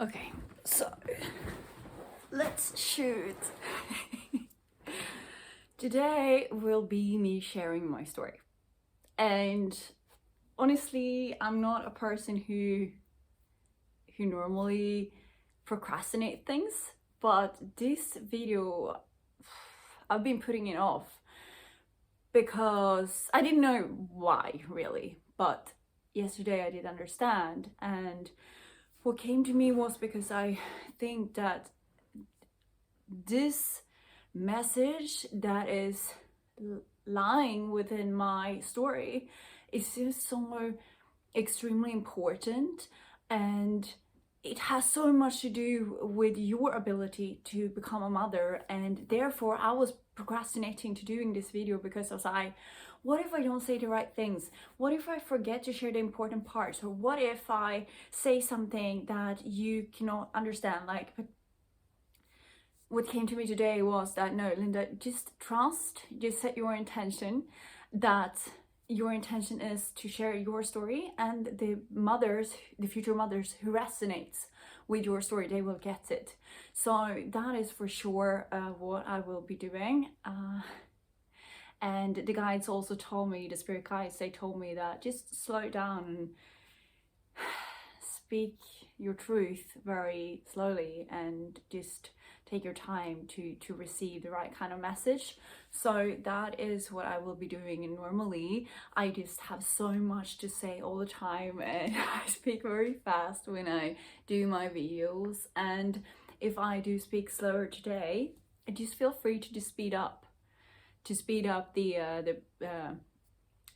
Okay, so let's shoot. Today will be me sharing my story. And honestly, I'm not a person who normally procrastinate things, but this video I've been putting it off because I didn't know why really, but yesterday I did understand. And what came to me was because I think that this message that is lying within my story is just so extremely important, and it has so much to do with your ability to become a mother. And therefore I was procrastinating to doing this video because I was like, what if I don't say the right things? What if I forget to share the important parts? Or what if I say something that you cannot understand? Like, what came to me today was that, no, Linda, just trust, just set your intention that your intention is to share your story, and the future mothers who resonates with your story, they will get it. So that is for sure what I will be doing. And the guides also told me, the spirit guides, they told me that just slow down and speak your truth very slowly and just take your time to receive the right kind of message. So that is what I will be doing. And normally I just have so much to say all the time, and I speak very fast when I do my videos. And if I do speak slower today, just feel free to just speed up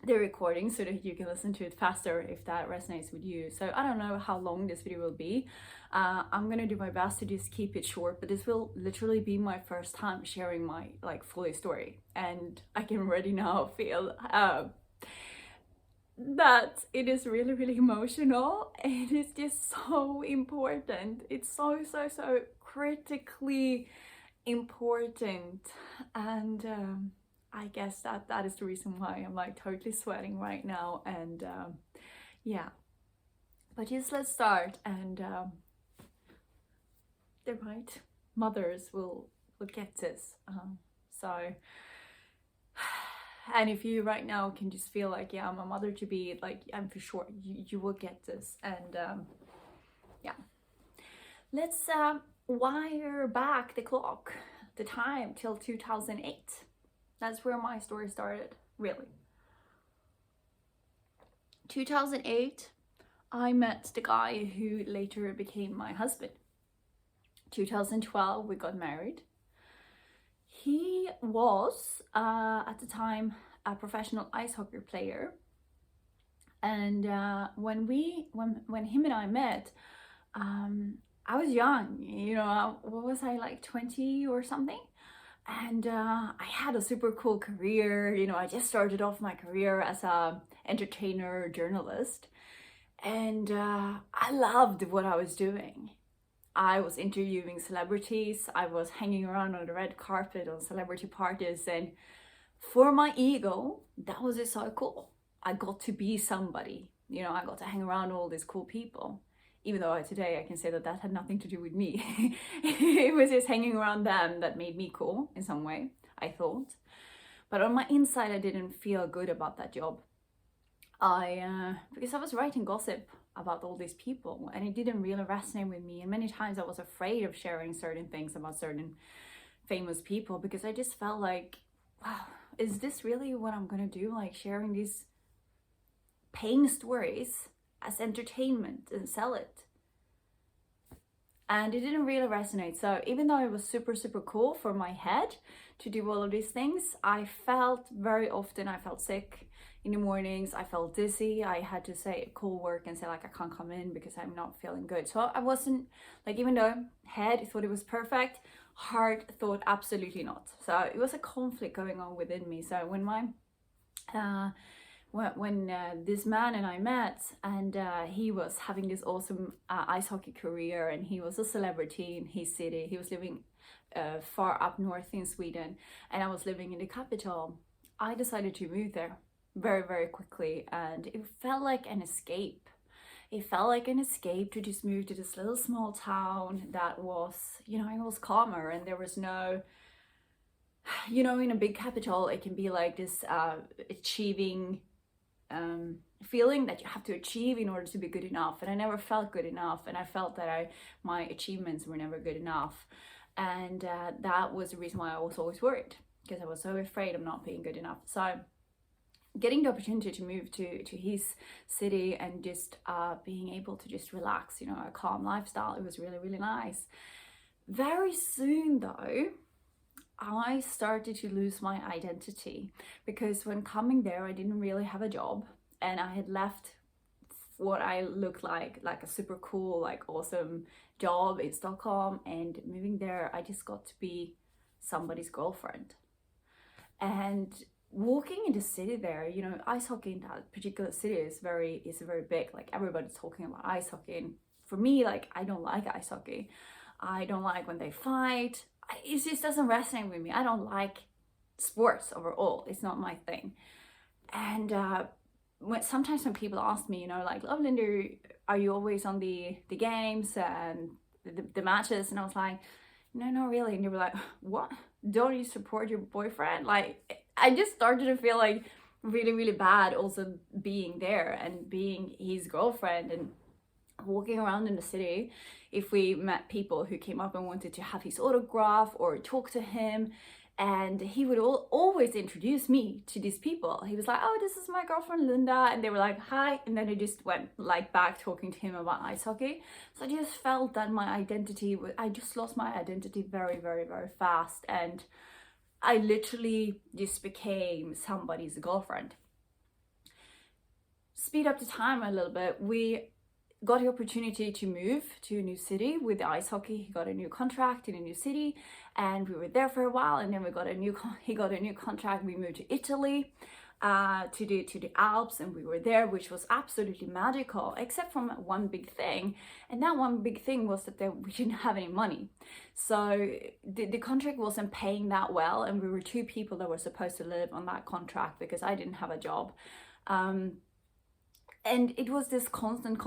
the recording so that you can listen to it faster if that resonates with you. So I don't know how long this video will be. I'm gonna do my best to just keep it short, but this will literally be my first time sharing my fully story, and I can already now feel that it is really emotional. It is just so important. It's so critically important. And I guess that is the reason why I'm totally sweating right now. And yeah, but just let's start. And the right mothers will get this. So, and if you right now can just feel like, yeah, I'm a mother to be, I'm for sure you will get this. And yeah, let's wire back the clock, the time, till 2008. That's where my story started, really. 2008, I met the guy who later became my husband. 2012, we got married. He was, at the time, a professional ice hockey player. And when him and I met, I was young, what was I, 20 or something? And I had a super cool career. I just started off my career as a entertainer, journalist, and I loved what I was doing. I was interviewing celebrities, I was hanging around on the red carpet on celebrity parties, and for my ego, that was just so cool. I got to be somebody, I got to hang around all these cool people. Even though today I can say that had nothing to do with me. It was just hanging around them that made me cool in some way, I thought. But on my inside, I didn't feel good about that job. Because I was writing gossip about all these people, and it didn't really resonate with me. And many times I was afraid of sharing certain things about certain famous people, because I just felt like, wow, is this really what I'm gonna do? Sharing these pain stories as entertainment and sell it. And it didn't really resonate. So even though it was super cool for my head to do all of these things, I felt very often, I felt sick in the mornings, I felt dizzy, I had to say call work and say I can't come in because I'm not feeling good. So I wasn't, even though head thought it was perfect, heart thought absolutely not. So it was a conflict going on within me. So when this man and I met, and he was having this awesome ice hockey career, and he was a celebrity in his city. He was living far up north in Sweden, and I was living in the capital. I decided to move there very quickly, and it felt like an escape. it felt like an escape to just move to this little small town that was, you know, it was calmer, and there was no, you know, in a big capital, it can be like this achieving feeling that you have to achieve in order to be good enough. And I never felt good enough, and I felt that my achievements were never good enough. And that was the reason why I was always worried, because I was so afraid of not being good enough. So getting the opportunity to move to his city and just being able to just relax, you know, a calm lifestyle, it was really, really nice. Very soon though, I started to lose my identity, because when coming there, I didn't really have a job, and I had left what I looked like a super cool, like awesome job in Stockholm, and moving there, I just got to be somebody's girlfriend. And walking in the city there, you know, ice hockey in that particular city is very big. Like everybody's talking about ice hockey, and for me, like, I don't like ice hockey. I don't like when they fight. It just doesn't resonate with me. I don't like sports overall. It's not my thing. And sometimes when people ask me, you know, like, oh, Linda, are you always on the games and the matches? And I was like, no, not really. And they were like, what? Don't you support your boyfriend? Like, I just started to feel like really, really bad also being there and being his girlfriend and walking around in the city. If we met people who came up and wanted to have his autograph or talk to him, and he would always introduce me to these people. He was like, oh, this is my girlfriend Linda, and they were like, hi, and then I just went like back talking to him about ice hockey. So I just felt that my identity, I just lost my identity very, very, very fast, and I literally just became somebody's girlfriend. Speed up the time a little bit, we got the opportunity to move to a new city with the ice hockey. He got a new contract in a new city, and we were there for a while, and then he got a new contract. We moved to Italy, to the Alps, and we were there, which was absolutely magical, except from one big thing. And that one big thing was that we didn't have any money. So the contract wasn't paying that well, and we were two people that were supposed to live on that contract because I didn't have a job. And it was this constant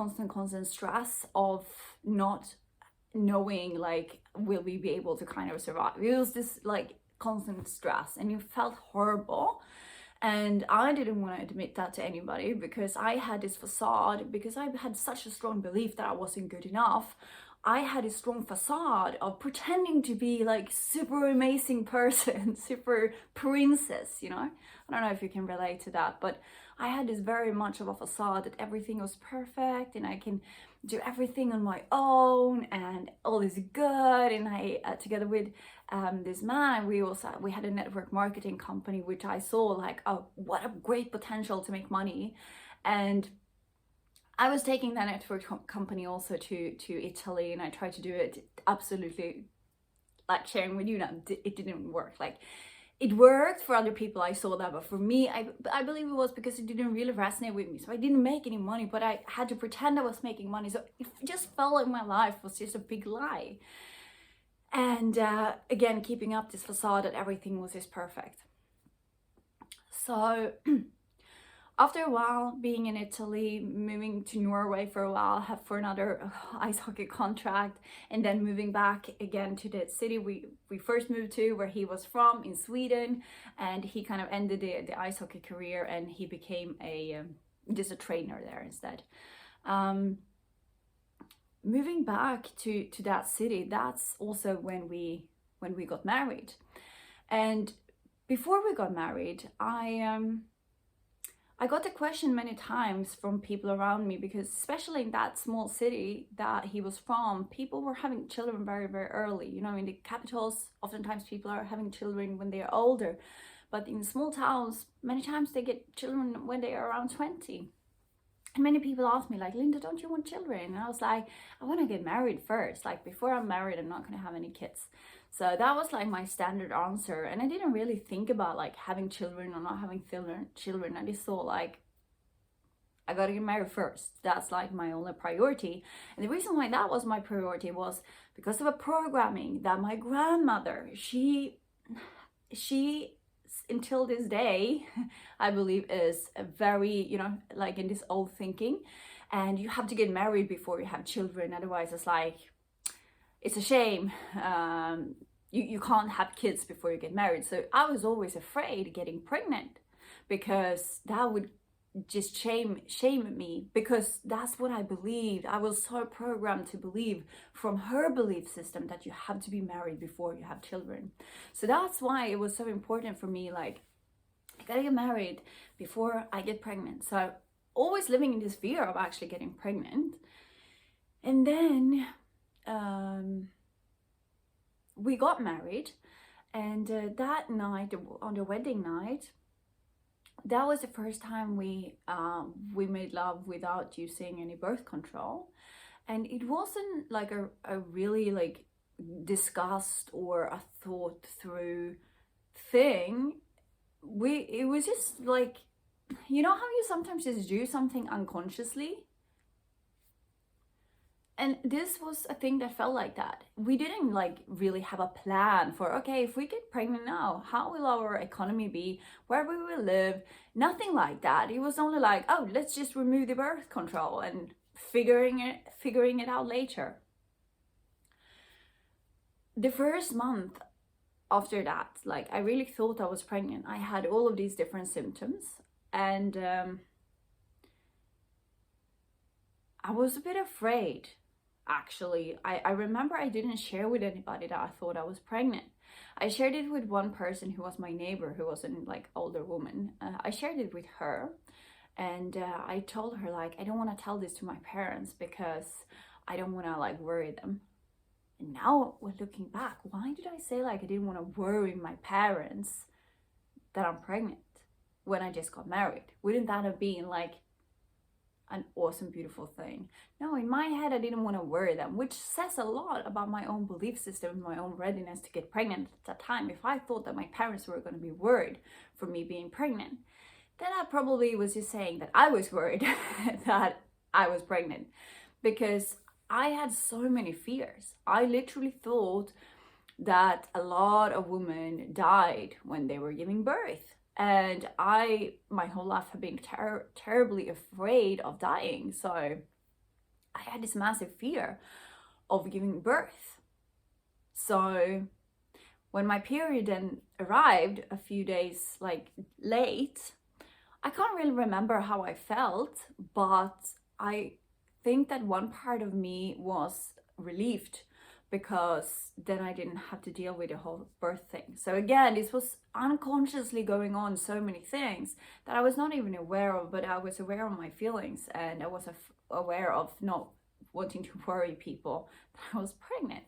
stress of not knowing, like, will we be able to kind of survive? It was this like constant stress, and you felt horrible. And I didn't want to admit that to anybody, because I had this facade, because I had such a strong belief that I wasn't good enough. I had a strong facade of pretending to be like super amazing person, super princess, you know? I don't know if you can relate to that, but I had this very much of a facade that everything was perfect and I can do everything on my own and all is good. And I, together with this man, we had a network marketing company, which I saw like, oh, what a great potential to make money. And I was taking that network company also to Italy, and I tried to do it absolutely, like sharing with you that it didn't work. Like, it worked for other people, I saw that, but for me, I believe it was because it didn't really resonate with me. So I didn't make any money, but I had to pretend I was making money. So it just felt like my life was just a big lie. And again, keeping up this facade that everything was just perfect. So after a while, being in Italy, moving to Norway for a while, for another ice hockey contract, and then moving back again to the city we first moved to, where he was from, in Sweden, and he kind of ended the ice hockey career, and he became just a trainer there instead. Moving back to that city, that's also when we got married. And before we got married, I got the question many times from people around me, because especially in that small city that he was from, people were having children very, very early. You know, in the capitals, oftentimes people are having children when they are older, but in small towns, many times they get children when they are around 20. And many people ask me like, Linda, don't you want children? And I was like, I want to get married first. Like, before I'm married, I'm not going to have any kids. So that was like my standard answer. And I didn't really think about like having children or not having children. I just thought like, I got to get married first. That's like my only priority. And the reason why that was my priority was because of a programming that my grandmother, she until this day, I believe, is a very, you know, like in this old thinking. and you have to get married before you have children, otherwise it's like, it's a shame. You can't have kids before you get married. So I was always afraid of getting pregnant, because that would just shame me, because that's what I believed. I was so programmed to believe from her belief system that you have to be married before you have children. So that's why it was so important for me, like, I gotta get married before I get pregnant. So always living in this fear of actually getting pregnant. And then we got married, and that night, on the wedding night, that was the first time we made love without using any birth control. And it wasn't like a really like discussed or a thought through thing. It was just like, you know how you sometimes just do something unconsciously? And this was a thing that felt like that. We didn't like really have a plan for, okay, if we get pregnant now, how will our economy be? Where we will live? Nothing like that. It was only like, oh, let's just remove the birth control and figuring it out later. The first month after that, like, I really thought I was pregnant. I had all of these different symptoms, and I was a bit afraid. Actually, I remember I didn't share with anybody that I thought I was pregnant. I shared it with one person who was my neighbor, who was an like older woman. I shared it with her, and I told her, like, I don't want to tell this to my parents because I don't want to like worry them. And now, when looking back, why did I say like I didn't want to worry my parents that I'm pregnant when I just got married? Wouldn't that have been like an awesome, beautiful thing? No, in my head, I didn't want to worry them, which says a lot about my own belief system, my own readiness to get pregnant at that time. If I thought that my parents were going to be worried for me being pregnant, then I probably was just saying that I was worried that I was pregnant, because I had so many fears. I literally thought that a lot of women died when they were giving birth. And I, my whole life, have been terribly afraid of dying. So I had this massive fear of giving birth. So when my period then arrived a few days like late, I can't really remember how I felt, but I think that one part of me was relieved, because then I didn't have to deal with the whole birth thing. So again, this was unconsciously going on, so many things that I was not even aware of, but I was aware of my feelings, and I was aware of not wanting to worry people that I was pregnant.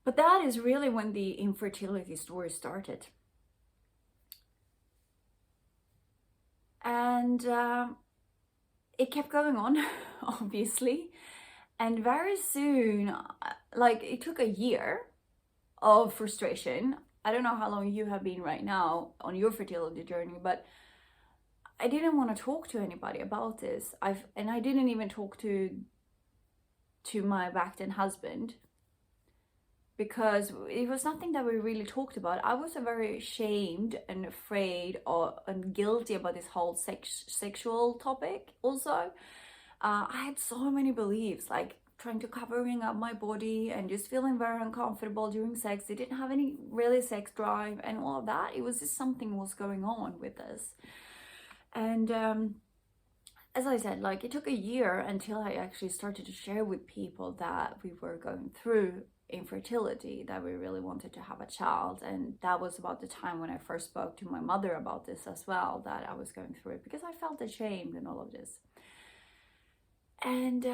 But that is really when the infertility story started. And it kept going on, obviously. And very soon, like, it took a year of frustration. I don't know how long you have been right now on your fertility journey, but I didn't want to talk to anybody about this. I didn't even talk to my back then husband, because it was nothing that we really talked about. I was very ashamed and afraid and guilty about this whole sexual topic also. I had so many beliefs, like trying to covering up my body and just feeling very uncomfortable during sex. I didn't have any really sex drive and all of that. It was just something was going on with this. And as I said, like, it took a year until I actually started to share with people that we were going through infertility, that we really wanted to have a child. And that was about the time when I first spoke to my mother about this as well, that I was going through it, because I felt ashamed and all of this. And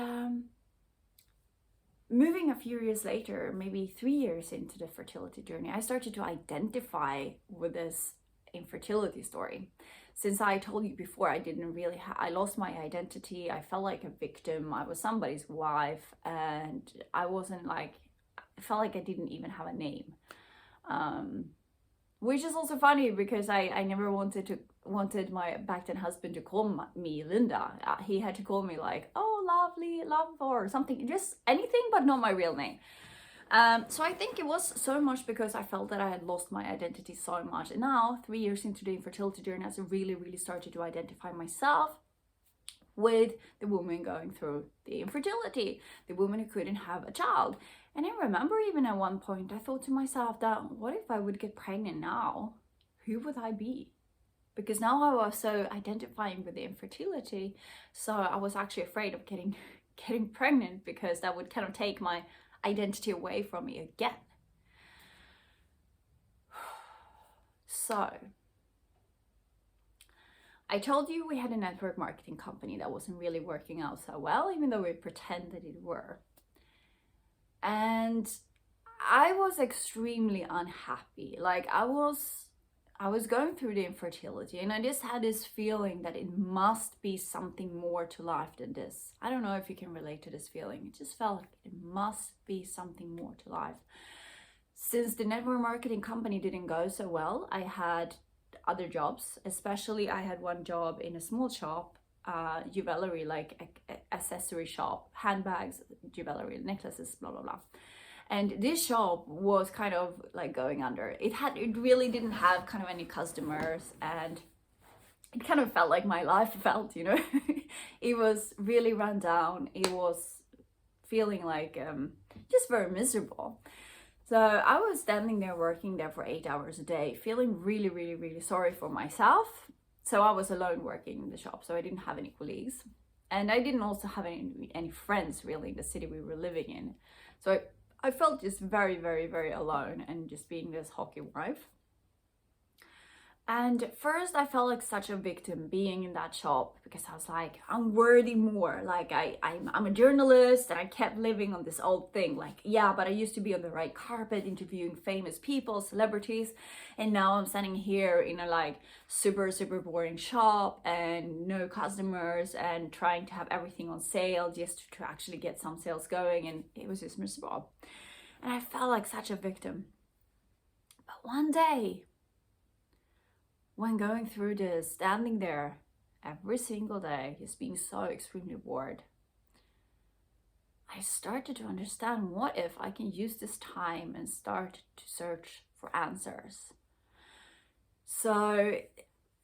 moving a few years later, maybe 3 years into the fertility journey, I started to identify with this infertility story. Since I told you before, I didn't really I lost my identity. I felt like a victim. I was somebody's wife, and I wasn't like, I felt like I didn't even have a name. Which is also funny, because I never wanted my back then husband to call me Linda. He had to call me like, oh, lovely, love, or something, just anything but not my real name. So I think it was so much because I felt that I had lost my identity so much. And now, 3 years into the infertility journey, as I really started to identify myself, with the woman going through the infertility, the woman who couldn't have a child. And I remember even at one point, I thought to myself that what if I would get pregnant now? Who would I be? Because now I was so identifying with the infertility, so I was actually afraid of getting pregnant, because that would kind of take my identity away from me again. So I told you we had a network marketing company that wasn't really working out so well, even though we pretended it were. And I was extremely unhappy. Like I was going through the infertility, and I just had this feeling that it must be something more to life than this. I don't know if you can relate to this feeling. It just felt like it must be something more to life. Since the network marketing company didn't go so well, I had other jobs. Especially I had one job in a small shop, jewelry, like accessory shop, handbags, jewelry, necklaces, blah blah blah. And this shop was kind of like going under. It really didn't have kind of any customers, and it kind of felt like my life felt, you know. It was really run down. It was feeling like just very miserable. So I was standing there working there for 8 hours a day, feeling really, really, really sorry for myself. So I was alone working in the shop, so I didn't have any colleagues. And I didn't also have any friends really in the city we were living in. So I felt just very, very, very alone, and just being this hockey wife. And first I felt like such a victim being in that shop, because I was like, I'm worthy more. Like I'm a journalist, and I kept living on this old thing. Like, yeah, but I used to be on the red carpet interviewing famous people, celebrities. And now I'm standing here in a like super, super boring shop and no customers, and trying to have everything on sale just to actually get some sales going. And it was just miserable. And I felt like such a victim. But one day, when going through this, standing there every single day, just being so extremely bored, I started to understand, what if I can use this time and start to search for answers? So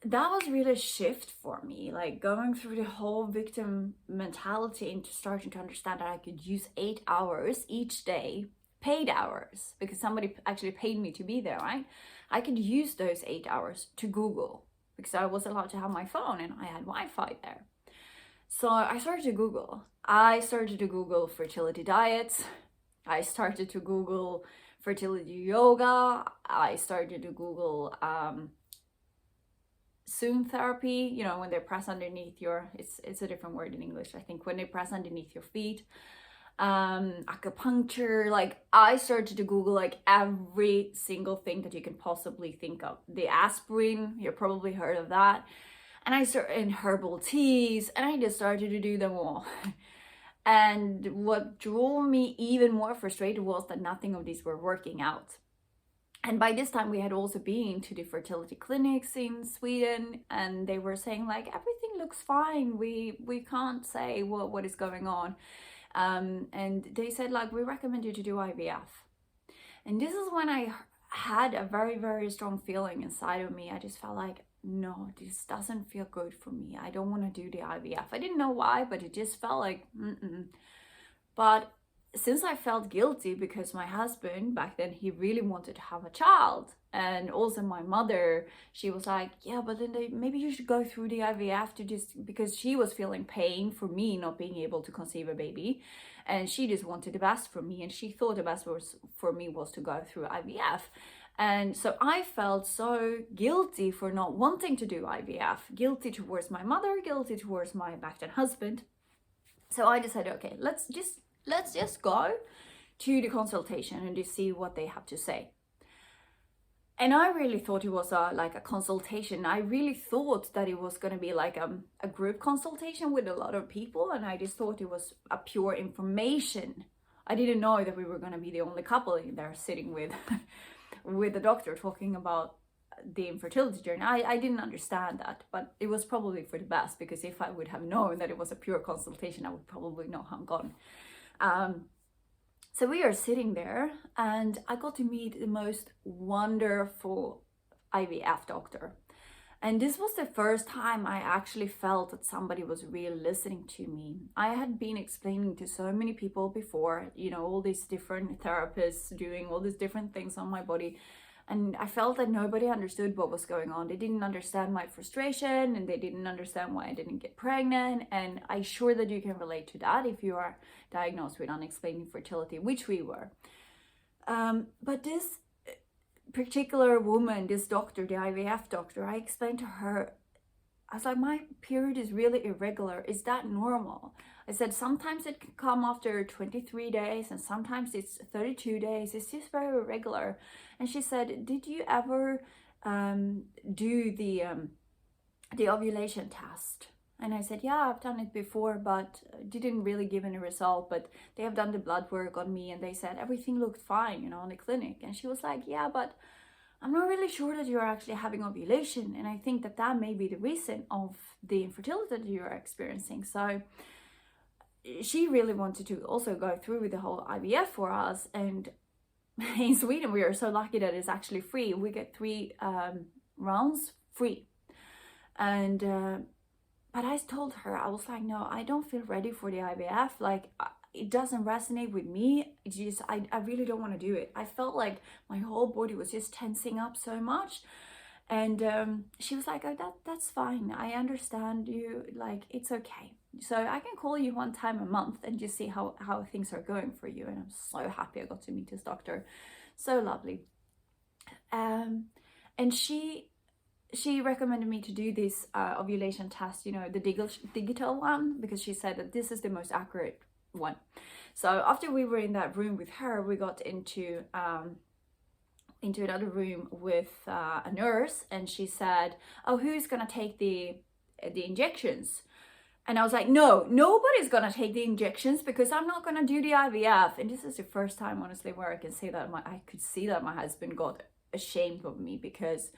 that was really a shift for me, like going through the whole victim mentality into starting to understand that I could use 8 hours each day, paid hours, because somebody actually paid me to be there, right? I could use those 8 hours to Google, because I was allowed to have my phone and I had Wi-Fi there. So I started to Google. I started to Google fertility diets. I started to Google fertility yoga. I started to Google Zoom therapy, you know, when they press underneath your, it's a different word in English, I think, when they press underneath your feet. Acupuncture. Like I started to Google like every single thing that you can possibly think of. The aspirin, you've probably heard of that. And I started in herbal teas, and I just started to do them all. And what drove me even more frustrated was that nothing of these were working out. And by this time we had also been to the fertility clinics in Sweden, and they were saying like, everything looks fine, we can't say what is going on. And they said like, we recommend you to do IVF. And this is when I had a very, very strong feeling inside of me. I just felt like, no, this doesn't feel good for me. I don't want to do the IVF. I didn't know why, but it just felt like, But since I felt guilty, because my husband back then, he really wanted to have a child, and also my mother, she was like, yeah, but then maybe you should go through the IVF, to just, because she was feeling pain for me not being able to conceive a baby, and she just wanted the best for me, and she thought the best for me was to go through IVF. And so I felt so guilty for not wanting to do IVF, guilty towards my mother, guilty towards my back then husband. So I decided, okay, let's just go to the consultation and just see what they have to say. And I really thought it was like a consultation. I really thought that it was going to be like a group consultation with a lot of people, and I just thought it was a pure information. I didn't know that we were going to be the only couple in there sitting with with the doctor talking about the infertility journey. I didn't understand that, but it was probably for the best, because if I would have known that it was a pure consultation, I would probably not have gone. So we are sitting there, and I got to meet the most wonderful IVF doctor. And this was the first time I actually felt that somebody was really listening to me. I had been explaining to so many people before, you know, all these different therapists doing all these different things on my body. And I felt that nobody understood what was going on. They didn't understand my frustration, and they didn't understand why I didn't get pregnant. And I'm sure that you can relate to that if you are diagnosed with unexplained infertility, which we were. But this particular woman, this doctor, the IVF doctor, I explained to her, I was like, my period is really irregular. Is that normal? I said, sometimes it can come after 23 days and sometimes it's 32 days. It's just very irregular. And she said, did you ever do the ovulation test? And I said, yeah, I've done it before, but didn't really give any result. But they have done the blood work on me and they said everything looked fine, you know, in the clinic. And she was like, yeah, but I'm not really sure that you're actually having ovulation. And I think that that may be the reason of the infertility that you're experiencing. So she really wanted to also go through with the whole IVF for us. And in Sweden, we are so lucky that it's actually free. We get 3 rounds free. And but I told her, I was like, no, I don't feel ready for the IVF. Like, it doesn't resonate with me. It's just, I really don't want to do it. I felt like my whole body was just tensing up so much. And she was like, oh, that's fine. I understand you. Like, it's okay. So I can call you one time a month and just see how things are going for you. And I'm so happy I got to meet this doctor. So lovely. And she recommended me to do this ovulation test, you know, the digital one, because she said that this is the most accurate one. So after we were in that room with her, we got into another room with a nurse, and she said, oh, who's gonna take the injections? And I was like, no, nobody's gonna take the injections because I'm not gonna do the IVF. And this is the first time, honestly, where I can say that I could see that my husband got ashamed of me, because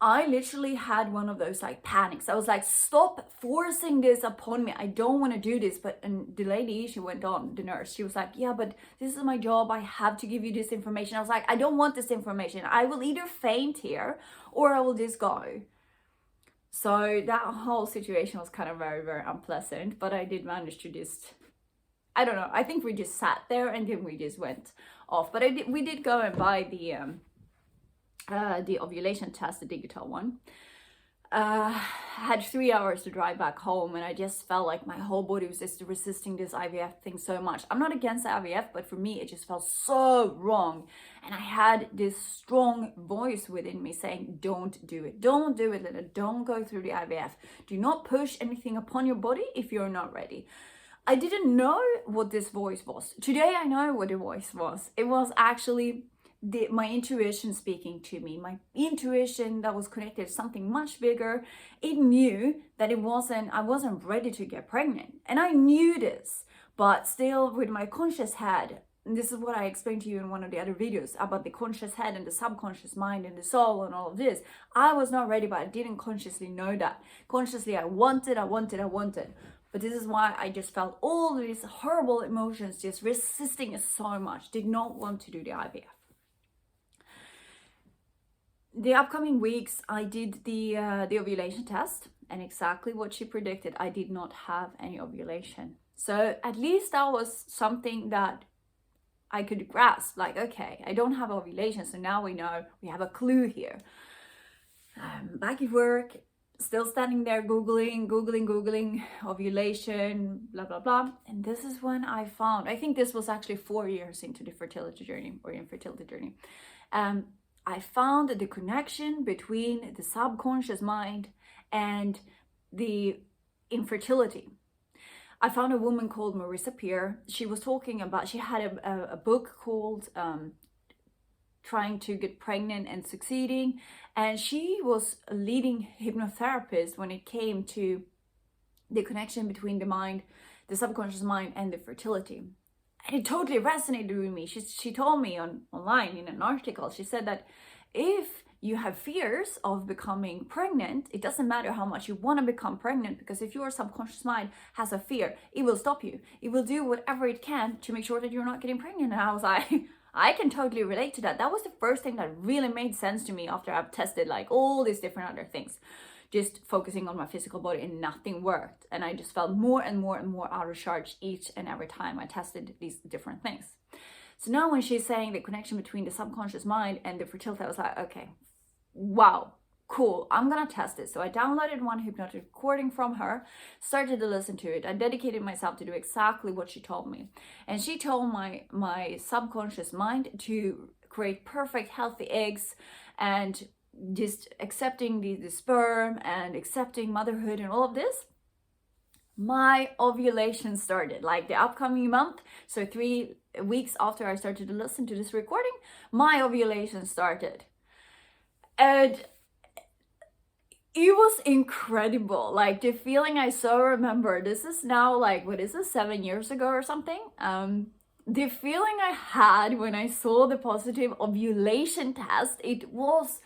I literally had one of those like panics. I was like, stop forcing this upon me. I don't want to do this. And the lady, she went on, the nurse, she was like, yeah, but this is my job. I have to give you this information. I was like, I don't want this information. I will either faint here or I will just go. So that whole situation was kind of very, very unpleasant, but I did manage to just, I don't know. I think we just sat there and then we just went off. But we did go and buy the ovulation test, the digital one. Had 3 hours to drive back home, and I just felt like my whole body was just resisting this IVF thing so much. I'm not against the IVF, but for me it just felt so wrong. And I had this strong voice within me saying, don't do it, Linda, don't go through the IVF. Do not push anything upon your body if you're not ready. I didn't know what this voice was. Today I know what the voice was. It was actually my intuition speaking to me, my intuition that was connected to something much bigger. It knew that I wasn't ready to get pregnant. And I knew this, but still with my conscious head, and this is what I explained to you in one of the other videos about the conscious head and the subconscious mind and the soul and all of this. I was not ready, but I didn't consciously know that. Consciously, I wanted. But this is why I just felt all these horrible emotions, just resisting it so much, did not want to do the IVF. The upcoming weeks, I did the ovulation test, and exactly what she predicted, I did not have any ovulation. So at least that was something that I could grasp, like, okay, I don't have ovulation, so now we know, we have a clue here. Back at work, still standing there Googling ovulation, blah, blah, blah. And this is when I found, I think this was actually 4 years into the fertility journey or infertility journey. I found the connection between the subconscious mind and the infertility. I found a woman called Marissa Peer. She was talking about, she had a book called Trying to Get Pregnant and Succeeding. And she was a leading hypnotherapist when it came to the connection between the mind, the subconscious mind, and the fertility. And it totally resonated with me. She told me online in an article, she said that if you have fears of becoming pregnant, it doesn't matter how much you want to become pregnant, because if your subconscious mind has a fear, it will stop you. It will do whatever it can to make sure that you're not getting pregnant. And I was like, I can totally relate to that. That was the first thing that really made sense to me after I've tested like all these different other things. just focusing on my physical body, and nothing worked. And I just felt more and more and more out of charge each and every time I tested these different things. So now when she's saying the connection between the subconscious mind and the fertility, I was like, okay, wow, cool, I'm gonna test it. So I downloaded one hypnotic recording from her, started to listen to it. I dedicated myself to do exactly what she told me. And she told my subconscious mind to create perfect healthy eggs, and just accepting the sperm and accepting motherhood and all of this. My ovulation started like the upcoming month. So 3 weeks after I started to listen to this recording, my ovulation started. And it was incredible. Like the feeling, I so remember, this is now like, what is this, 7 years ago or something? The feeling I had when I saw the positive ovulation test, it was,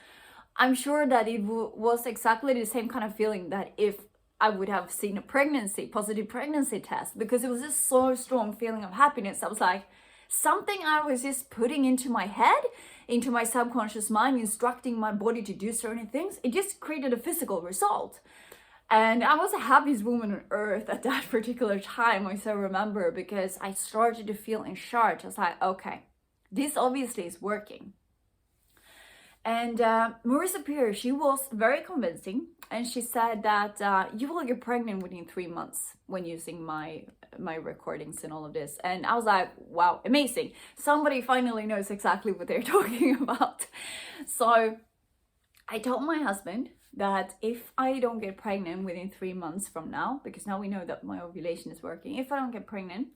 I'm sure that it was exactly the same kind of feeling that if I would have seen a positive pregnancy test, because it was just so strong feeling of happiness. I was like, something I was just putting into my head, into my subconscious mind, instructing my body to do certain things, it just created a physical result. And I was the happiest woman on earth at that particular time, I still remember, because I started to feel in charge. I was like, okay, this obviously is working. And Marissa Peer, she was very convincing, and she said that you will get pregnant within 3 months when using my recordings and all of this. And I was like, wow, amazing. Somebody finally knows exactly what they're talking about. So I told my husband that if I don't get pregnant within 3 months from now, because now we know that my ovulation is working, if I don't get pregnant,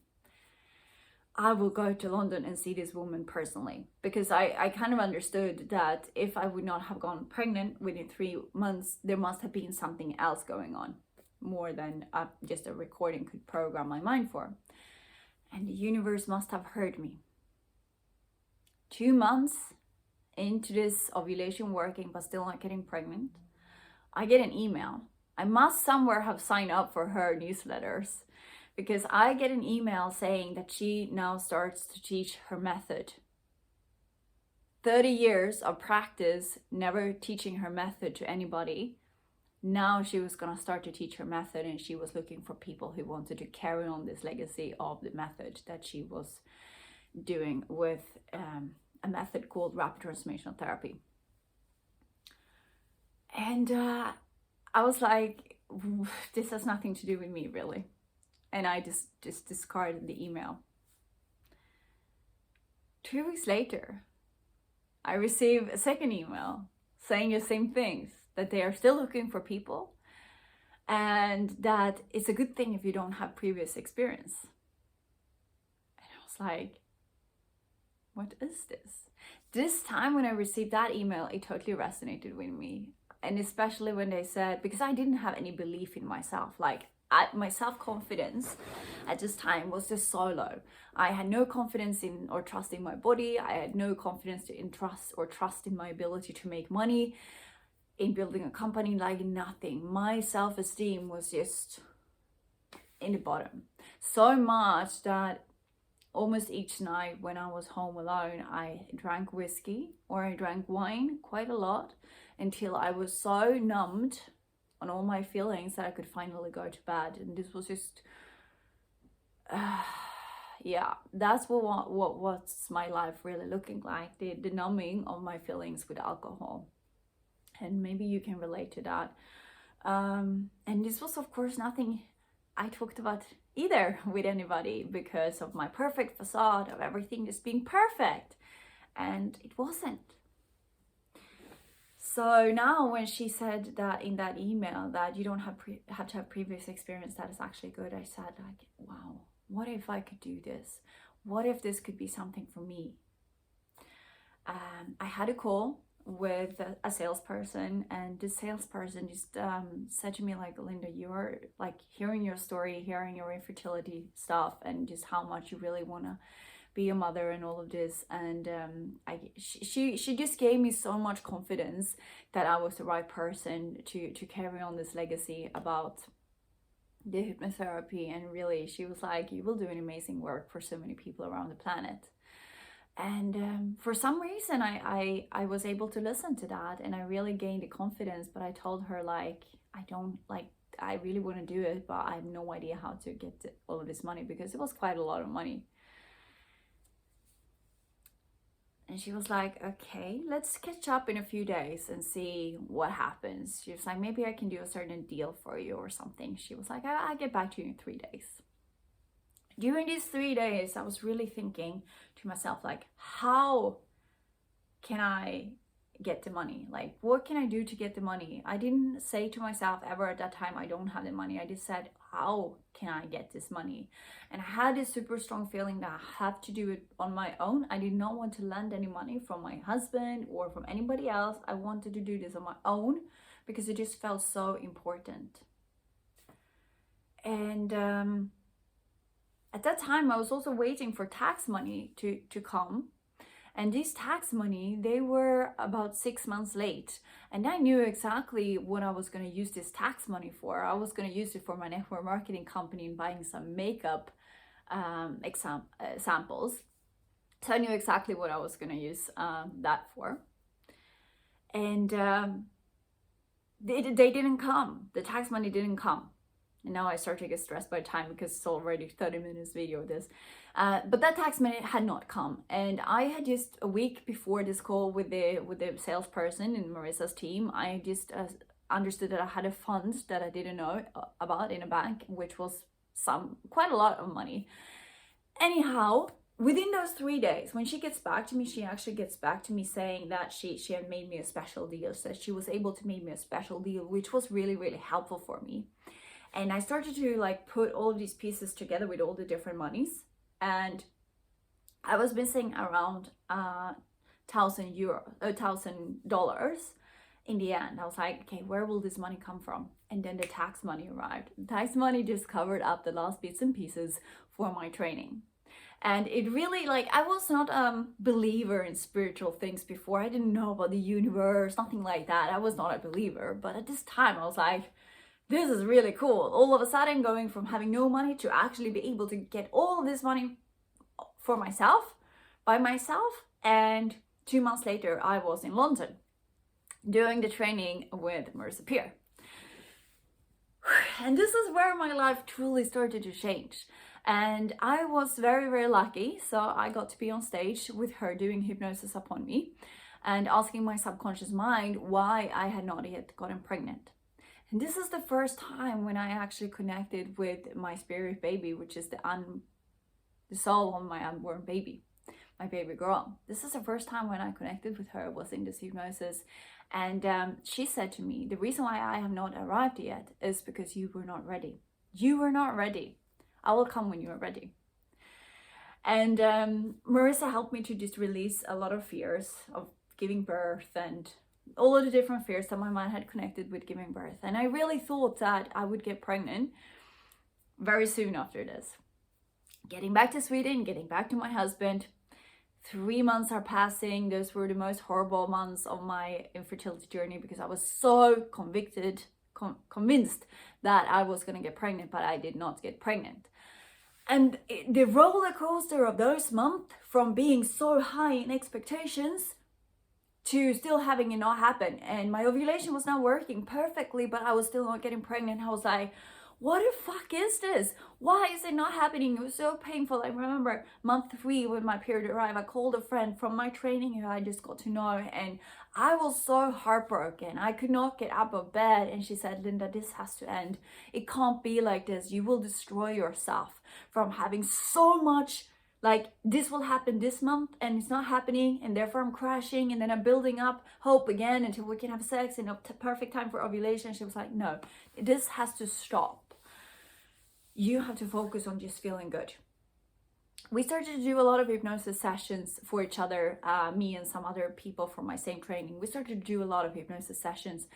I will go to London and see this woman personally, because I kind of understood that if I would not have gone pregnant within 3 months, there must have been something else going on, more than just a recording could program my mind for. And the universe must have heard me. 2 months into this ovulation working, but still not getting pregnant, I get an email. I must somewhere have signed up for her newsletters, because I get an email saying that she now starts to teach her method. 30 years of practice, never teaching her method to anybody. Now she was gonna start to teach her method, and she was looking for people who wanted to carry on this legacy of the method that she was doing with a method called rapid transformational therapy. And I was like, this has nothing to do with me, really. And I just discarded the email. 2 weeks later, I received a second email saying the same things, that they are still looking for people, and that it's a good thing if you don't have previous experience. And I was like, what is this? This time when I received that email, it totally resonated with me. And especially when they said, because I didn't have any belief in myself, like my self-confidence at this time was just so low. I had no confidence in or trust in my body. I had no confidence in trust in my ability to make money, in building a company, like nothing. My self-esteem was just in the bottom. So much that almost each night when I was home alone, I drank whiskey or I drank wine quite a lot, until I was so numbed on all my feelings that I could finally go to bed. And this was just, yeah, that's what's my life really looking like, the numbing of my feelings with alcohol. And maybe you can relate to that. And this was, of course, nothing I talked about either with anybody, because of my perfect facade of everything just being perfect. And it wasn't. So now when she said that in that email that you don't have to have previous experience, that is actually good, I said like, wow, what if I could do this? What if this could be something for me? I had a call with a salesperson, and this salesperson just said to me like, Linda, you're like hearing your story, hearing your infertility stuff, and just how much you really want to be a mother and all of this. And she just gave me so much confidence that I was the right person to carry on this legacy about the hypnotherapy. And really, she was like, you will do an amazing work for so many people around the planet. And for some reason, I was able to listen to that, and I really gained the confidence. But I told her, like, I don't like, I really want to do it, but I have no idea how to get all of this money, because it was quite a lot of money. And she was like, okay, let's catch up in a few days and see what happens. She was like, maybe I can do a certain deal for you or something. She was like, I'll get back to you in 3 days. During these 3 days, I was really thinking to myself, like, how can I get the money? Like, what can I do to get the money? I didn't say to myself ever at that time, I don't have the money. I just said, how can I get this money? And I had this super strong feeling that I have to do it on my own. I did not want to lend any money from my husband or from anybody else. I wanted to do this on my own because it just felt so important. And at that time, I was also waiting for tax money to come. And this tax money, they were about 6 months late. And I knew exactly what I was going to use this tax money for. I was going to use it for my network marketing company and buying some makeup samples. So I knew exactly what I was going to use that for. And they didn't come. The tax money didn't come. And now I start to get stressed by time because it's already 30 minutes video of this. But that tax money had not come. And I had just a week before this call with the salesperson in Marissa's team, I just understood that I had a fund that I didn't know about in a bank, which was quite a lot of money. Anyhow, within those 3 days, when she gets back to me, she actually gets back to me saying that she had made me a special deal. So she was able to make me a special deal, which was really, really helpful for me. And I started to like put all of these pieces together with all the different monies. And I was missing around $1,000 in the end. I was like, okay, where will this money come from? And then the tax money arrived. The tax money just covered up the last bits and pieces for my training. And it really, like, I was not a believer in spiritual things before. I didn't know about the universe, nothing like that. I was not a believer. But at this time, I was like, this is really cool. All of a sudden, going from having no money to actually be able to get all this money for myself, by myself. And 2 months later, I was in London doing the training with Marissa Peer. And this is where my life truly started to change. And I was very, very lucky. So I got to be on stage with her doing hypnosis upon me and asking my subconscious mind why I had not yet gotten pregnant. And this is the first time when I actually connected with my spirit baby, which is the soul of my unborn baby, my baby girl. This is the first time when I connected with her, was in this hypnosis. And she said to me, the reason why I have not arrived yet is because you were not ready. You were not ready. I will come when you are ready. And Marissa helped me to just release a lot of fears of giving birth and all of the different fears that my mind had connected with giving birth. And I really thought that I would get pregnant very soon after this. Getting back to Sweden, getting back to my husband, 3 months are passing. Those were the most horrible months of my infertility journey because I was so convinced that I was going to get pregnant, but I did not get pregnant. And the roller coaster of those months, from being so high in expectations to still having it not happen. And my ovulation was not working perfectly, but I was still not getting pregnant. I was like, what the fuck is this? Why is it not happening? It was so painful. I remember month 3 when my period arrived, I called a friend from my training who I just got to know, and I was so heartbroken. I could not get up of bed. And she said, Linda, this has to end. It can't be like this. You will destroy yourself from having so much, like, this will happen this month and it's not happening, and therefore I'm crashing, and then I'm building up hope again until we can have sex in a perfect time for ovulation. She was like, no, this has to stop. You have to focus on just feeling good. We started to do a lot of hypnosis sessions for each other, me and some other people from my same training. We started to do a lot of hypnosis sessions,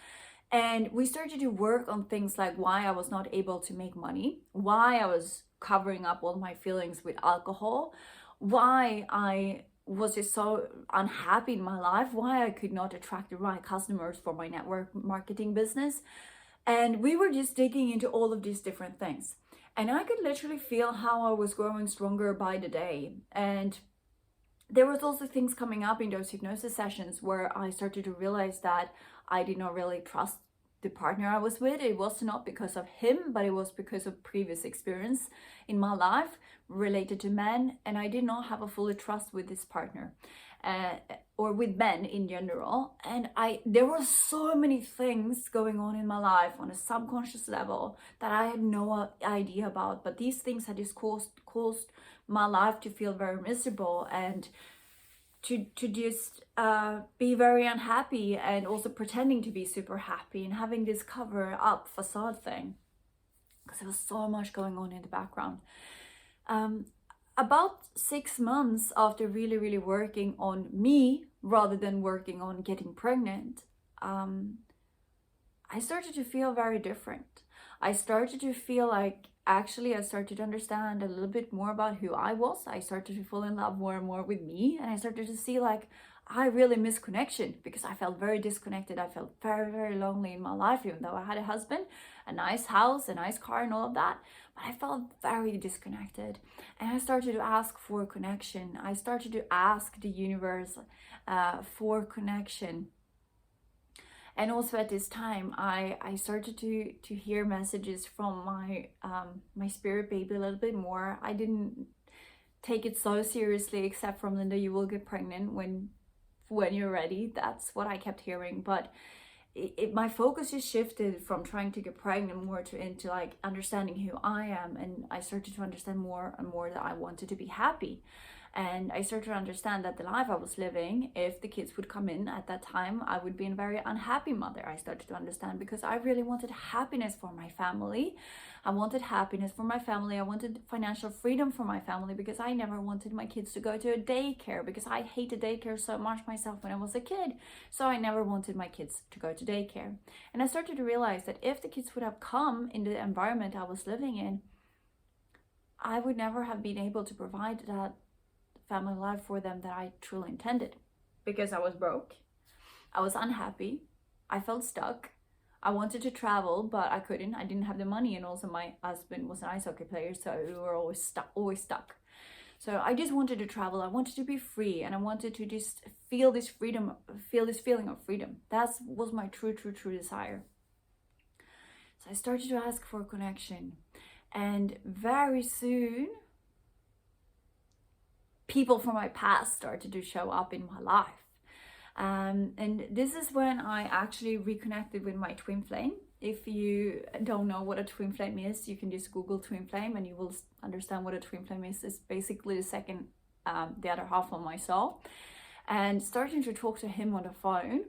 and we started to work on things like why I was not able to make money, why I was covering up all my feelings with alcohol, why I was just so unhappy in my life, why I could not attract the right customers for my network marketing business. And we were just digging into all of these different things. And I could literally feel how I was growing stronger by the day. And there was also things coming up in those hypnosis sessions where I started to realize that I did not really trust the partner I was with. It was not because of him, but it was because of previous experience in my life related to men, and I did not have a fully trust with this partner, or with men in general. And there were so many things going on in my life on a subconscious level that I had no idea about, but these things had just caused my life to feel very miserable, and to just be very unhappy, and also pretending to be super happy and having this cover up facade thing, because there was so much going on in the background. About 6 months after really working on me rather than working on getting pregnant, I started to feel very different. I started to feel like, actually, I started to understand a little bit more about who I was. I started to fall in love more and more with me, and I started to see like I really miss connection, because I felt very disconnected. I felt very lonely in my life, even though I had a husband, a nice house, a nice car, and all of that. But I felt very disconnected, and I started to ask for connection. I started to ask the universe for connection. And also at this time, I started to hear messages from my spirit baby a little bit more. I didn't take it so seriously, except from Linda, you will get pregnant when you're ready. That's what I kept hearing. But my focus just shifted from trying to get pregnant more into like understanding who I am. And I started to understand more and more that I wanted to be happy. And I started to understand that the life I was living, if the kids would come in at that time, I would be a very unhappy mother. I started to understand, because I really wanted happiness for my family. I wanted happiness for my family. I wanted financial freedom for my family, because I never wanted my kids to go to a daycare, because I hated daycare so much myself when I was a kid. So I never wanted my kids to go to daycare. And I started to realize that if the kids would have come in the environment I was living in, I would never have been able to provide that family life for them that I truly intended, because I was broke, I was unhappy, I felt stuck. I wanted to travel, but I couldn't. I didn't have the money, and also my husband was an ice hockey player, so we were always stuck. So I just wanted to travel. I wanted to be free, and I wanted to just feel this freedom, feel this feeling of freedom. That was my true desire. So I started to ask for connection, and very soon people from my past started to show up in my life. And this is when I actually reconnected with my twin flame. If you don't know what a twin flame is, you can just Google twin flame and you will understand what a twin flame is. It's basically the other half of my soul. And starting to talk to him on the phone,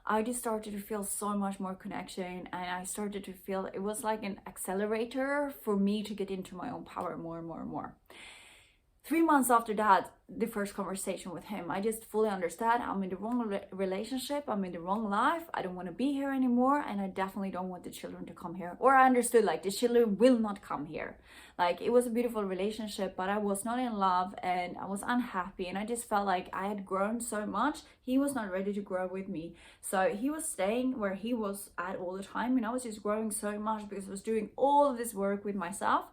I just started to feel so much more connection, and I started to feel it was like an accelerator for me to get into my own power more and more. 3 months after that, the first conversation with him, I just fully understand I'm in the wrong relationship, I'm in the wrong life, I don't want to be here anymore, and I definitely don't want the children to come here. Or I understood like the children will not come here. Like, it was a beautiful relationship, but I was not in love and I was unhappy, and I just felt like I had grown so much. He was not ready to grow with me. So he was staying where he was at all the time, and I was just growing so much because I was doing all of this work with myself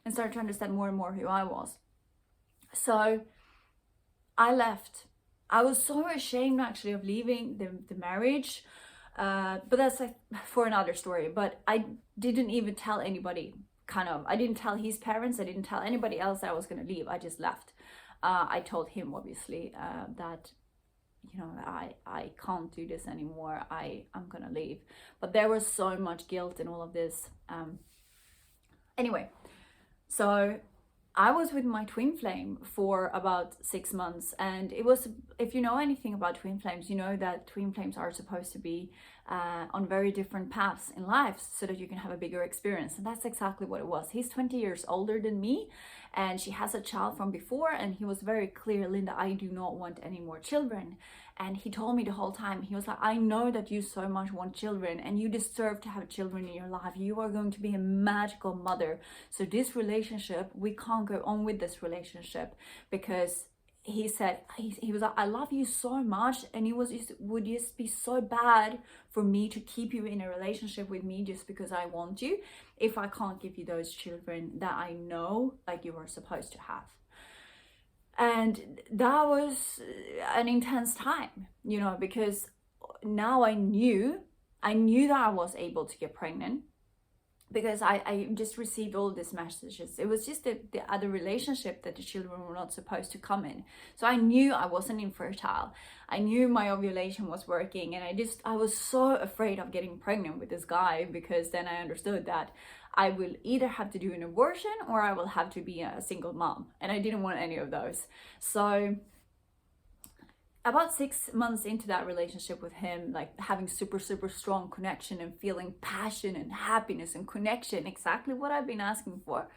and started to understand more and more who I was. So I left. I was so ashamed actually of leaving the marriage, but that's like for another story. But I didn't even tell anybody, I didn't tell his parents, I didn't tell anybody else that I was going to leave. I just left. I told him, obviously, that, you know, I can't do this anymore. I'm going to leave. But there was so much guilt in all of this. Anyway, so I was with my twin flame for about 6 months, and it was, if you know anything about twin flames, you know that twin flames are supposed to be on very different paths in life so that you can have a bigger experience. And that's exactly what it was. He's 20 years older than me, and she has a child from before, and he was very clear, Linda, I do not want any more children. And he told me the whole time, he was like, I know that you so much want children and you deserve to have children in your life. You are going to be a magical mother. So this relationship, we can't go on with this relationship, because he said, he was like, I love you so much, and it would just be so bad for me to keep you in a relationship with me just because I want you, if I can't give you those children that I know like you are supposed to have. And that was an intense time, you know, because now I knew that I was able to get pregnant, because I just received all these messages. It was just the other relationship that the children were not supposed to come in. So I knew I wasn't infertile. I knew my ovulation was working, and I was so afraid of getting pregnant with this guy, because then I understood that I will either have to do an abortion or I will have to be a single mom. And I didn't want any of those. So about 6 months into that relationship with him, like having super strong connection and feeling passion and happiness and connection, exactly what I've been asking for,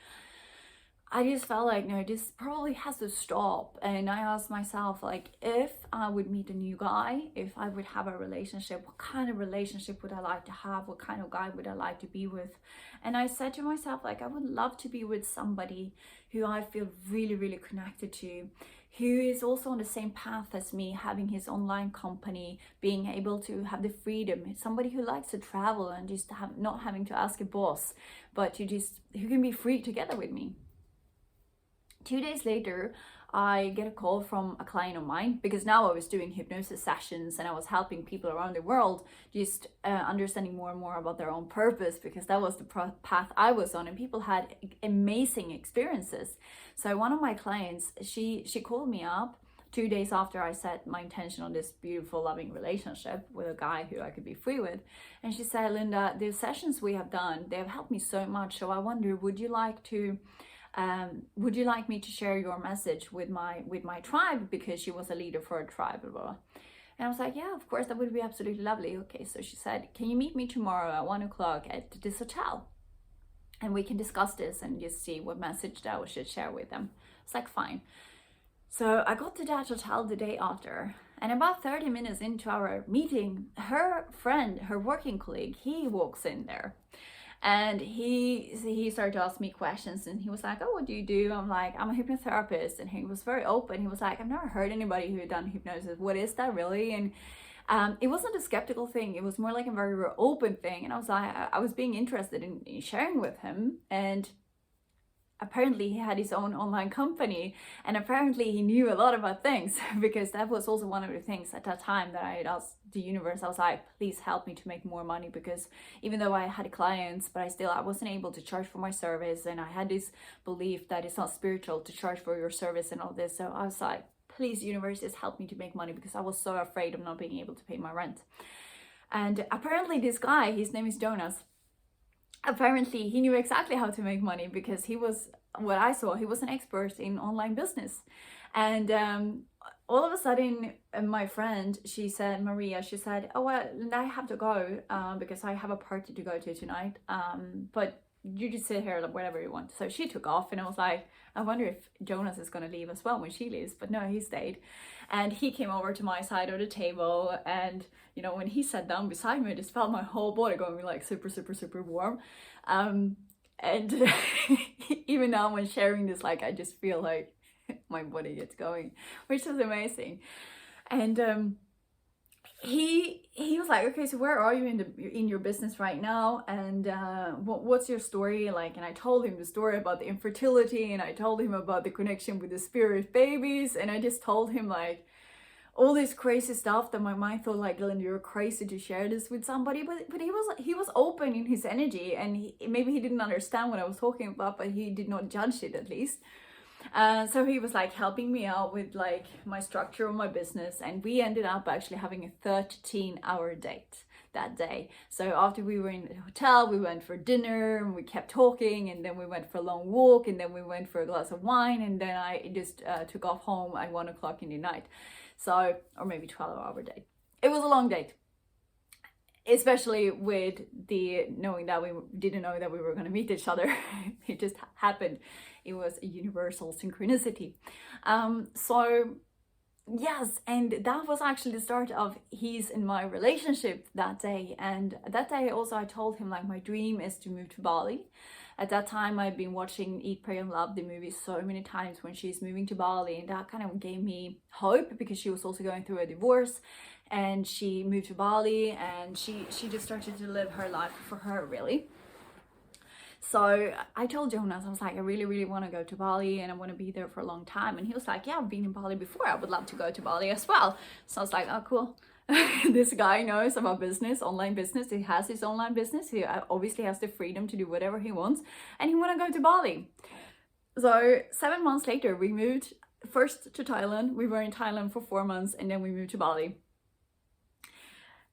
I just felt like, no, this probably has to stop. And I asked myself, like, if I would meet a new guy, if I would have a relationship, what kind of relationship would I like to have? What kind of guy would I like to be with? And I said to myself, like, I would love to be with somebody who I feel really connected to, who is also on the same path as me, having his online company, being able to have the freedom, somebody who likes to travel and just not having to ask a boss, but who can be free together with me. 2 days later, I get a call from a client of mine, because now I was doing hypnosis sessions and I was helping people around the world just understanding more and more about their own purpose, because that was the path I was on, and people had amazing experiences. So one of my clients, she called me up 2 days after I set my intention on this beautiful, loving relationship with a guy who I could be free with. And she said, Linda, the sessions we have done, they have helped me so much. So I wonder, would you like me to share your message with my tribe, because she was a leader for a tribe, blah, blah, blah. And I was like, yeah, of course, that would be absolutely lovely. Okay, so she said, can you meet me tomorrow at 1 o'clock at this hotel, and we can discuss this and just see what message that we should share with them. It's like, fine. So I got to that hotel the day after, and about 30 minutes into our meeting, her friend, her working colleague, he walks in there. And he started to ask me questions, and he was like, oh, what do you do? I'm like, I'm a hypnotherapist. And he was very open. He was like, I've never heard anybody who had done hypnosis. What is that really? And it wasn't a skeptical thing. It was more like a very open thing. And I was like, I was being interested in sharing with him. And apparently he had his own online company, and apparently he knew a lot about things, because that was also one of the things at that time that I had asked the universe. I was like, please help me to make more money, because even though I had clients, but I wasn't able to charge for my service, and I had this belief that it's not spiritual to charge for your service and all this. So I was like, please, universe, just help me to make money, because I was so afraid of not being able to pay my rent. And apparently this guy, his name is Jonas, apparently he knew exactly how to make money, because he was, what I saw, he was an expert in online business. And all of a sudden, my friend, she said, Maria, she said, oh, well, I have to go because I have a party to go to tonight. But you just sit here, whatever you want. So she took off, and I was like, I wonder if Jonas is going to leave as well when she leaves. But no, he stayed. And he came over to my side of the table. And, you know, when he sat down beside me, I just felt my whole body going like super warm. And even now when sharing this, like, I just feel like my body gets going, which is amazing. And he was like, okay, so where are you in your business right now, and what's your story like? And I told him the story about the infertility, and I told him about the connection with the spirit babies, and I just told him like all this crazy stuff that my mind thought like, Linda, you're crazy to share this with somebody, but he was open in his energy, and maybe he didn't understand what I was talking about, but he did not judge it, at least. So he was like helping me out with like my structure of my business, and we ended up actually having a 13-hour date that day. So after we were in the hotel, we went for dinner, and we kept talking, and then we went for a long walk, and then we went for a glass of wine, and then I just took off home at 1 o'clock in the night. So, or maybe 12-hour date. It was a long date, especially with the knowing that we didn't know that we were going to meet each other. It just happened. It was a universal synchronicity. So yes, and that was actually the start of his and my relationship that day. And that day also I told him like, my dream is to move to Bali. At that time I'd been watching Eat, Pray and Love, the movie, so many times when she's moving to Bali, and that kind of gave me hope, because she was also going through a divorce, and she moved to Bali, and she just started to live her life for her, really. So I told Jonas, I was like, I really, really want to go to Bali and I want to be there for a long time. And he was like, yeah, I've been in Bali before. I would love to go to Bali as well. So I was like, oh, cool. This guy knows about business, online business. He has his online business. He obviously has the freedom to do whatever he wants. And he want to go to Bali. So 7 months later, we moved first to Thailand. We were in Thailand for 4 months and then we moved to Bali.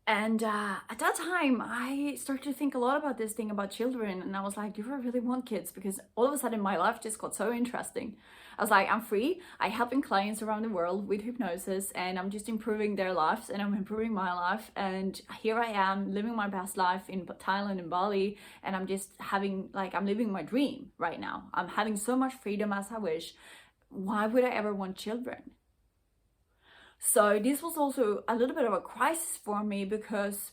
And at that time, I started to think a lot about this thing about children. And I was like, do I really want kids? Because all of a sudden my life just got so interesting. I was like, I'm free. I'm helping clients around the world with hypnosis and I'm just improving their lives and I'm improving my life. And here I am living my best life in Thailand and Bali. And I'm just having, like, I'm living my dream right now. I'm having so much freedom as I wish. Why would I ever want children? So this was also a little bit of a crisis for me because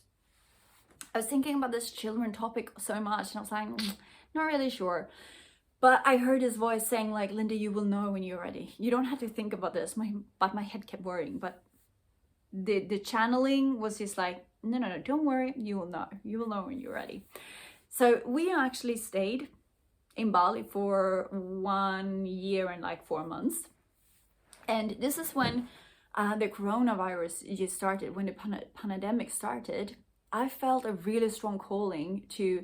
I was thinking about this children topic so much and I was like, not really sure. But I heard his voice saying like, Linda, you will know when you're ready. You don't have to think about this. But my head kept worrying. But the channeling was just like, no, don't worry. You will know. You will know when you're ready. So we actually stayed in Bali for 1 year and like 4 months. And this is when the coronavirus just started, when the pandemic started. I felt a really strong calling to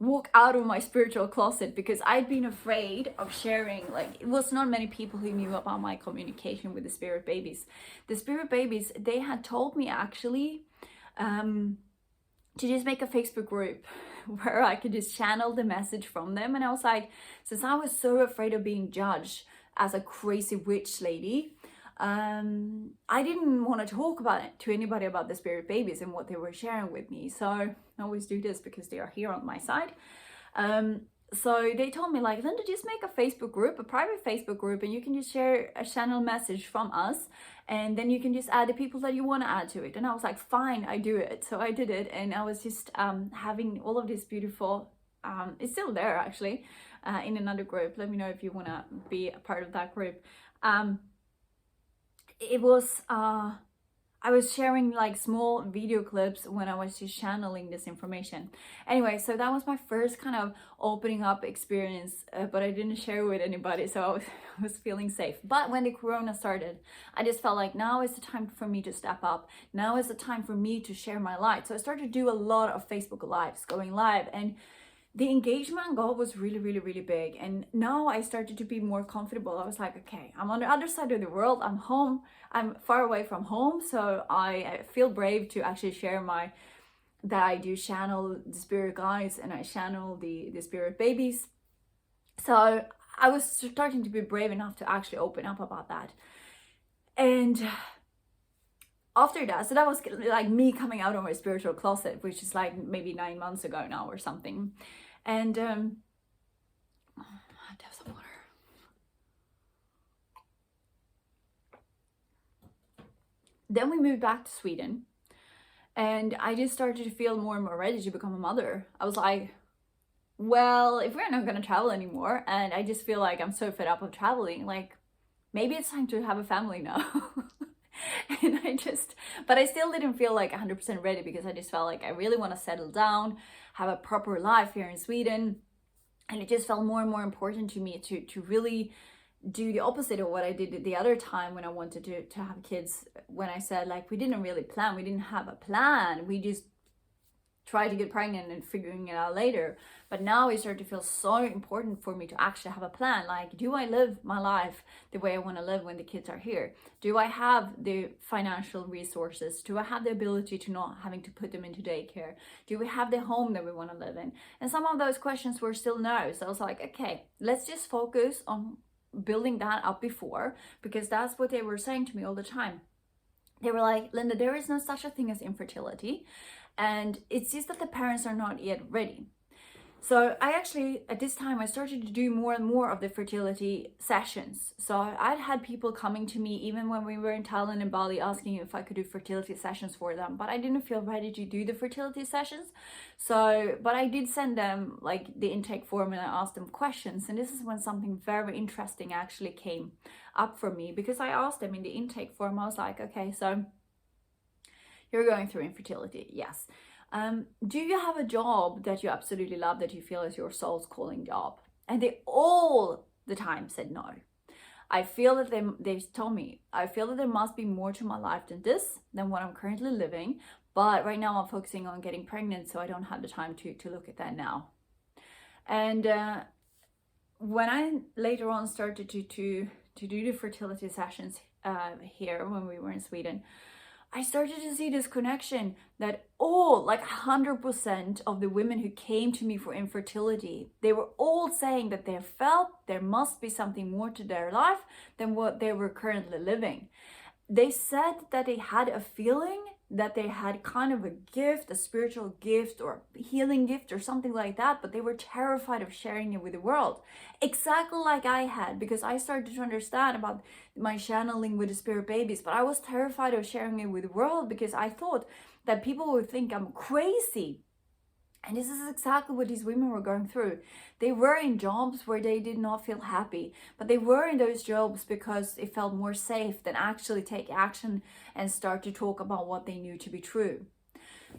walk out of my spiritual closet because I'd been afraid of sharing. Like, it was not many people who knew about my communication with the spirit babies. The spirit babies, they had told me actually to just make a Facebook group where I could just channel the message from them. And I was like, since I was so afraid of being judged as a crazy witch lady, I didn't want to talk about it to anybody about the spirit babies and what they were sharing with me. So I always do this because they are here on my side. So they told me like, Linda, just make a Facebook group, a private Facebook group, and you can just share a channel message from us. And then you can just add the people that you want to add to it. And I was like, fine, I do it. So I did it. And I was just having all of this beautiful, it's still there actually, in another group. Let me know if you want to be a part of that group. It was, I was sharing like small video clips when I was just channeling this information. Anyway, so that was my first kind of opening up experience, but I didn't share with anybody, so I was feeling safe. But when the corona started, I just felt like now is the time for me to step up. Now is the time for me to share my light. So I started to do a lot of Facebook Lives, going live, and the engagement goal was really, really, really big. And now I started to be more comfortable. I was like, okay, I'm on the other side of the world. I'm home. I'm far away from home. So I feel brave to actually share that I do channel the spirit guides and I channel the spirit babies. So I was starting to be brave enough to actually open up about that. And after that, so that was like me coming out of my spiritual closet, which is like maybe 9 months ago now or something. And I have some water. Then we moved back to Sweden, and I just started to feel more and more ready to become a mother. I was like, well, if we're not going to travel anymore, and I just feel like I'm so fed up of traveling, like maybe it's time to have a family now. And but I still didn't feel like 100% ready because I just felt like I really want to settle down, have a proper life here in Sweden. And it just felt more and more important to me to really do the opposite of what I did the other time when I wanted to have kids. When I said like, we didn't really plan, we didn't have a plan. We just tried to get pregnant and figuring it out later. But now it started to feel so important for me to actually have a plan. Like, do I live my life the way I want to live when the kids are here? Do I have the financial resources? Do I have the ability to not having to put them into daycare? Do we have the home that we want to live in? And some of those questions were still no. So I was like, okay, let's just focus on building that up before, because that's what they were saying to me all the time. They were like, Linda, there is no such a thing as infertility. And it's just that the parents are not yet ready. So I actually, at this time, I started to do more and more of the fertility sessions. So I'd had people coming to me, even when we were in Thailand and Bali, asking if I could do fertility sessions for them. But I didn't feel ready to do the fertility sessions. So, but I did send them like the intake form and I asked them questions. And this is when something very interesting actually came up for me, because I asked them in the intake form, I was like, okay, so you're going through infertility, yes. Do you have a job that you absolutely love, that you feel is your soul's calling job? And they all the time said no. I feel that they told me, I feel that there must be more to my life than this, than what I'm currently living. But right now I'm focusing on getting pregnant, so I don't have the time to look at that now. And when I later on started to do the fertility sessions here when we were in Sweden, I started to see this connection that all, like 100% of the women who came to me for infertility, they were all saying that they felt there must be something more to their life than what they were currently living. They said that they had a feeling that they had kind of a gift, a spiritual gift or healing gift or something like that, but they were terrified of sharing it with the world. Exactly like I had, because I started to understand about my channeling with the spirit babies, but I was terrified of sharing it with the world because I thought that people would think I'm crazy. And this is exactly what these women were going through. They were in jobs where they did not feel happy, but they were in those jobs because it felt more safe than actually take action and start to talk about what they knew to be true.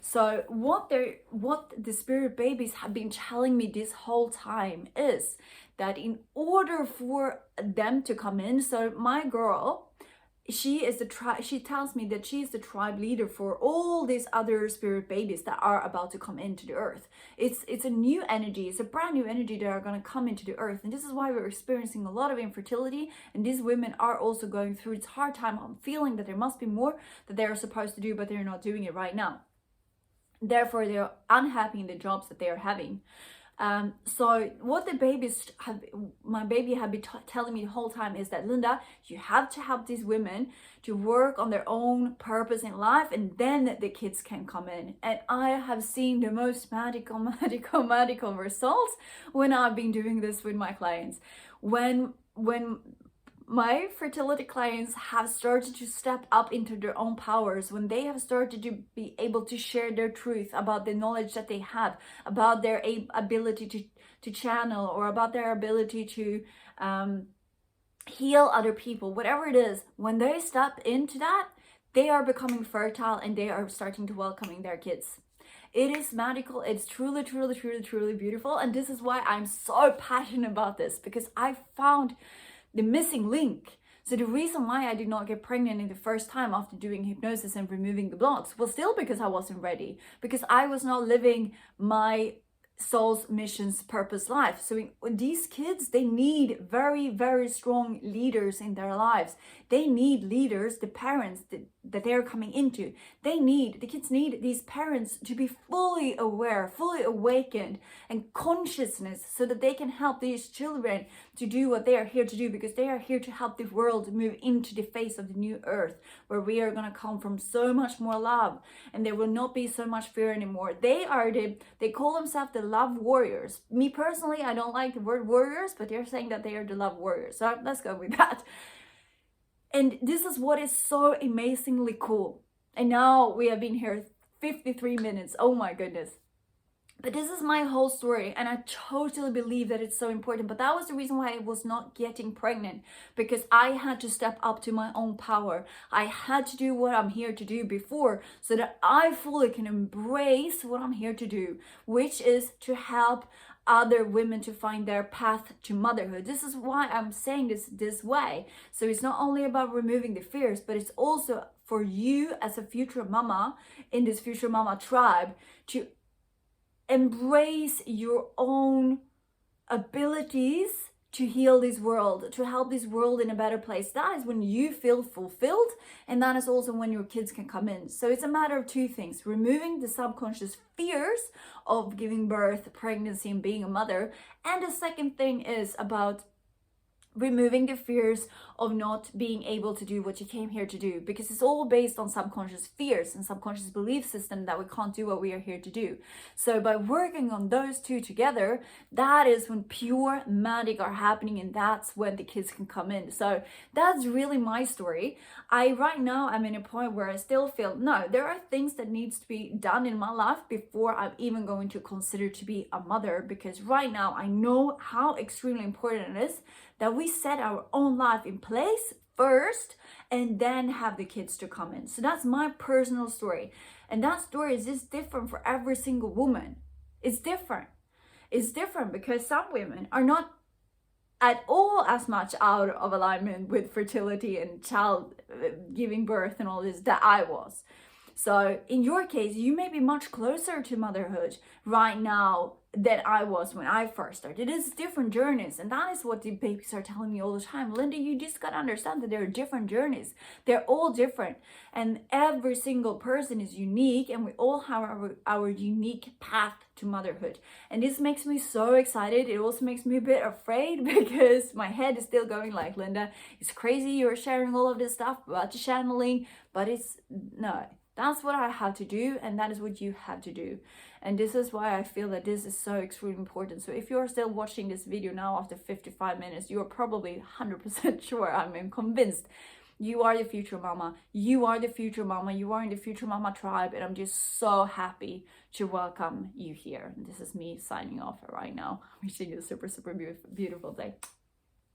So what the spirit babies have been telling me this whole time is that in order for them to come in, so my girl, she tells me that she is the tribe leader for all these other spirit babies that are about to come into the earth. It's a new energy, it's a brand new energy that are going to come into the earth, and this is why we're experiencing a lot of infertility, and these women are also going through this hard time on feeling that there must be more that they're supposed to do, but they're not doing it right now. Therefore, they're unhappy in the jobs that they are having. So what my baby have been telling me the whole time is that, Linda, you have to help these women to work on their own purpose in life, and then the kids can come in. And I have seen the most magical results when I've been doing this with my clients. When my fertility clients have started to step up into their own powers, when they have started to be able to share their truth about the knowledge that they have, about their ability to channel, or about their ability to heal other people, whatever it is, when they step into that, they are becoming fertile and they are starting to welcoming their kids. It is magical. It's truly beautiful. And this is why I'm so passionate about this, because I found the missing link. So the reason why I did not get pregnant in the first time after doing hypnosis and removing the blocks was still because I wasn't ready, because I was not living my soul's mission's purpose life. So these kids, they need very strong leaders in their lives. They need leaders, the parents that they're coming into. The kids need these parents to be fully aware, fully awakened and consciousness, so that they can help these children to do what they are here to do, because they are here to help the world move into the face of the new earth, where we are going to come from so much more love, and there will not be so much fear anymore. They call themselves the love warriors. Me personally, I don't like the word warriors, but they're saying that they are the love warriors. So let's go with that. And this is what is so amazingly cool. And now we have been here 53 minutes. Oh my goodness. But this is my whole story, and I totally believe that it's so important. But that was the reason why I was not getting pregnant, because I had to step up to my own power. I had to do what I'm here to do before, so that I fully can embrace what I'm here to do, which is to help other women to find their path to motherhood. This is why I'm saying this way. So it's not only about removing the fears, but it's also for you as a future mama in this future mama tribe to embrace your own abilities to heal this world, to help this world in a better place. That is when you feel fulfilled, and that is also when your kids can come in. So it's a matter of two things: removing the subconscious fears of giving birth, pregnancy, and being a mother. And the second thing is about removing the fears of not being able to do what you came here to do, because it's all based on subconscious fears and subconscious belief system that we can't do what we are here to do. So by working on those two together, that is when pure magic are happening, and that's when the kids can come in. So that's really my story. Right now I'm in a point where I still feel, no, there are things that needs to be done in my life before I'm even going to consider to be a mother, because right now I know how extremely important it is that we set our own life in place first and then have the kids to come in. So that's my personal story. And that story is just different for every single woman. It's different. It's different because some women are not at all as much out of alignment with fertility and child giving birth and all this that I was. So in your case, you may be much closer to motherhood right now than I was when I first started. It's different journeys, and that is what the babies are telling me all the time. Linda, you just gotta understand that there are different journeys. They're all different, and every single person is unique, and we all have our unique path to motherhood. And this makes me so excited. It also makes me a bit afraid because my head is still going like, Linda, it's crazy you're sharing all of this stuff about the channeling, but it's no. That's what I have to do, and that is what you have to do. And this is why I feel that this is so extremely important. So if you're still watching this video now after 55 minutes, you're probably 100% sure, I'm convinced, you are the future mama. You are the future mama. You are in the future mama tribe, and I'm just so happy to welcome you here. And this is me signing off right now. Wishing you a super, super beautiful day.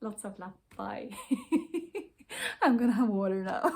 Lots of love. Bye. I'm gonna have water now.